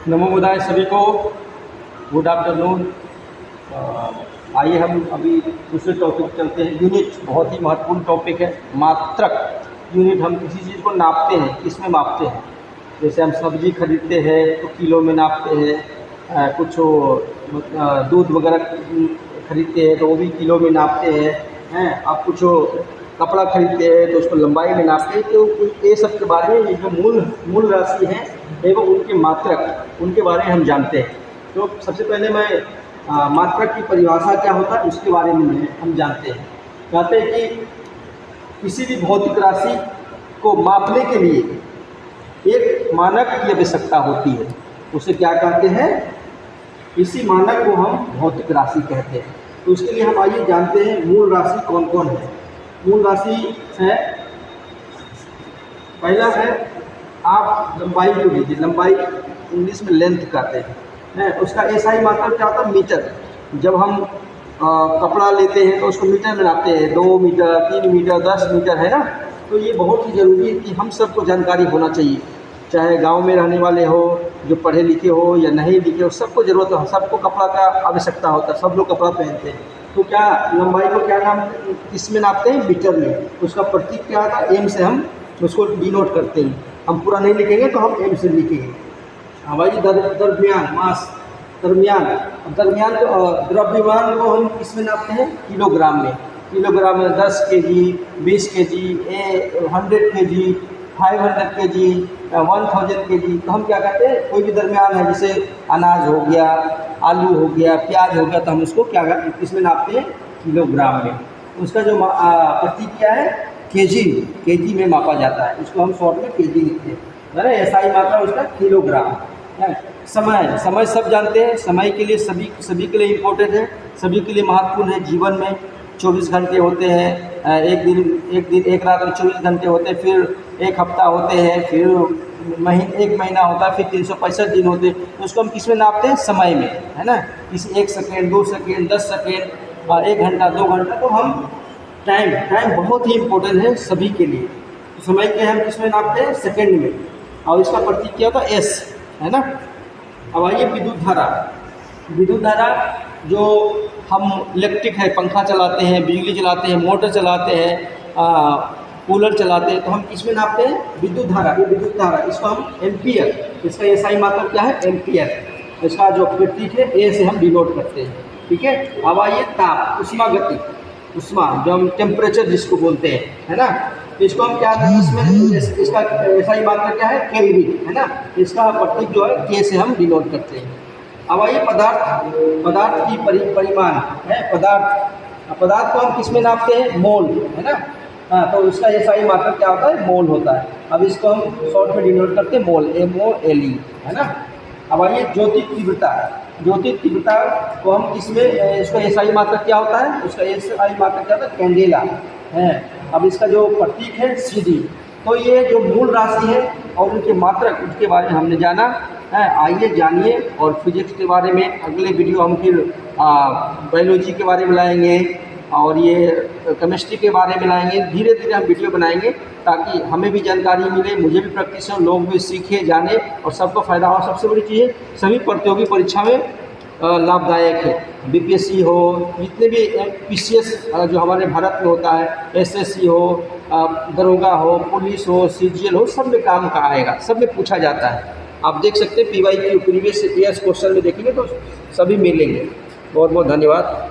नमो बुधाय सभी को। Good afternoon. आइए हम अभी दूसरे टॉपिक चलते हैं। यूनिट बहुत ही महत्वपूर्ण टॉपिक है। मात्रक यूनिट, हम किसी चीज़ को नापते हैं, किस में मापते हैं। जैसे हम सब्जी खरीदते हैं तो किलो में नापते हैं, कुछ दूध वगैरह खरीदते हैं तो वो भी किलो में नापते हैं। आप कुछ कपड़ा खरीदते हैं तो उसको लंबाई में नापते हैं। तो ये सब के बारे में जो मूल राशि है एवं उनके मात्रक, उनके बारे में हम जानते हैं। तो सबसे पहले मैं मात्रक की परिभाषा क्या होता है उसके बारे में हम जानते हैं। कहते हैं कि किसी भी भौतिक राशि को मापने के लिए एक मानक की आवश्यकता होती है। उसे क्या कहते हैं? इसी मानक को हम भौतिक राशि कहते हैं। तो उसके लिए हम आइए जानते हैं मूल राशि कौन कौन है। मूल राशि है, पहला है, आप लंबाई को लीजिए। लंबाई इंग्लिश में लेंथ कहते हैं। उसका एसआई मात्रक क्या होता है? मीटर। जब हम कपड़ा लेते हैं तो उसको मीटर में नापते हैं, 2 मीटर, 3 मीटर, 10 मीटर, है ना। तो ये बहुत ही ज़रूरी है कि हम सबको जानकारी होना चाहिए, चाहे गांव में रहने वाले हो, जो पढ़े लिखे हो या नहीं लिखे हो, सबको ज़रूरत है। सबको कपड़ा का आवश्यकता होता है, सब लोग कपड़ा पहनते हैं। तो क्या लंबाई को क्या नाम, किसमें नापते हैं? मीटर में। उसका प्रतीक क्या आता है? एम से हम उसको डिनोट करते हैं। हम पूरा नहीं लिखेंगे तो हम एम से लिखेंगे। हमारी दरमियान, मास, दरमियान द्रव्यमान को हम किसमें नापते हैं? किलोग्राम में। किलोग्राम में 10 KG, 20 KG, 100 KG, 500 KG, 1000 KG. तो हम क्या कहते हैं? कोई भी दरमियान है, जैसे अनाज हो गया, आलू हो गया, प्याज हो गया, तो हम उसको क्या किसमें नापते हैं? किलोग्राम में। उसका जो प्रतीक क्या है? केजी। केजी में मापा जाता है, उसको हम शॉर्ट में केजी लिखते हैं, है ना। एसआई मात्रा उसका किलोग्राम है। समय सब जानते हैं। समय के लिए सभी के लिए इम्पोर्टेंट है, सभी के लिए महत्वपूर्ण है। जीवन में 24 घंटे होते हैं, एक रात में 24 घंटे होते हैं, फिर एक हफ्ता होते हैं, फिर एक महीना होता है, फिर 365 दिन होते हैं। तो उसको हम किसमें नापते हैं? समय में, है ना। किसी 1 सेकेंड, 2 सेकेंड, 10 सेकेंड, 1 घंटा, 2 घंटा। तो हम टाइम बहुत ही इम्पोर्टेंट है सभी के लिए। तो समय के हम किसमें नापते हैं? सेकेंड में। और इसका प्रतीक क्या होता है? एस, है ना। अब आइए विद्युत धारा। विद्युत धारा जो हम इलेक्ट्रिक है, पंखा चलाते हैं, बिजली चलाते हैं, मोटर चलाते हैं, कूलर चलाते हैं, तो हम किसमें नापते हैं? विद्युत धारा। ये विद्युत धारा, इसको हम एम्पियर, इसका एसआई मात्रक क्या है? एम्पियर। इसका जो प्रतीक है ए से हम डिनोट करते हैं, ठीक है। अब आइए ताप, उष्मा गति, उष्मा जो हम टेम्परेचर जिसको बोलते हैं, है ना। इसको हम क्या करते हैं? इसमें इसका एसआई मात्रक क्या है? केल्विन, है ना। इसका प्रतीक जो है के से हम डिनोट करते हैं। अब आइए पदार्थ की परिमाण है। पदार्थ को हम किसमें नापते हैं? मोल, है ना। हाँ, तो उसका एसआई मात्रक क्या होता है? मोल होता है। अब इसको हम शॉर्ट में डिनोट करते हैं मोल, MOLE, है ना। अब आइए ज्योतिक तीव्रता। ज्योतिक तीव्रता को हम किसमें, इसका एसआई मात्रक क्या होता है? उसका एसआई मात्रक क्या होता है? कैंडेला है। अब इसका जो प्रतीक है CD। तो ये जो मूल राशि है और उनके मात्रक, उसके बारे में हमने जाना है। आइए जानिए। और फिजिक्स के बारे में अगले वीडियो हम फिर बायोलॉजी के बारे में लाएंगे और ये केमिस्ट्री के बारे में लाएंगे। धीरे धीरे हम वीडियो बनाएंगे ताकि हमें भी जानकारी मिले, मुझे भी प्रैक्टिस हो, लोग भी सीखे, जाने और सबको फ़ायदा हो। सबसे बड़ी चीज़ है सभी प्रतियोगी परीक्षा में लाभदायक है। BPSC हो, जितने भी PCS जो हमारे भारत में होता है, SSC हो, दरोगा हो, पुलिस हो, CGL हो, सब में काम का आएगा, सब में पूछा जाता है। आप देख सकते हैं PYQ, प्रीवियस ईयर्स क्वेश्चन में देखेंगे तो सभी मिलेंगे। बहुत बहुत धन्यवाद।